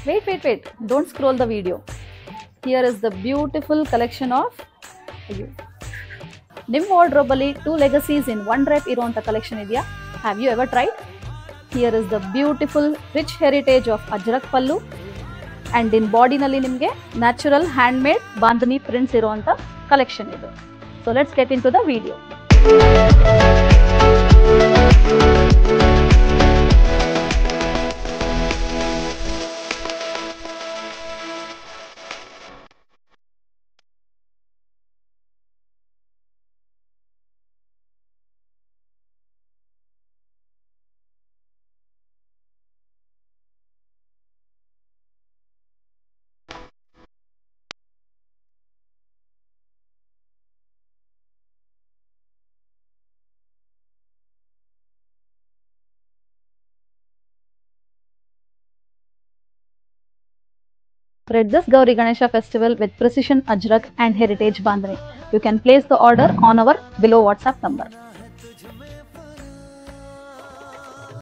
Wait. Don't scroll the video. Here is the beautiful collection of ನಿಮ್ಮ wardrobe ಅಲ್ಲಿ 2 legacies in 1 drape ಇರುವಂತ collection ಇದೆಯಾ? Have you ever tried? Here is the beautiful rich heritage of Ajrakh pallu and in ಬಾಡಿನಲ್ಲಿ ನಿಮಗೆ natural hand made Bandhani prints ಇರುವಂತ collection ಇದು. So let's get into the video. Celebrate this Gauri Ganesha festival with precision Ajrak and heritage Bandhani. You can place the order on our below WhatsApp number.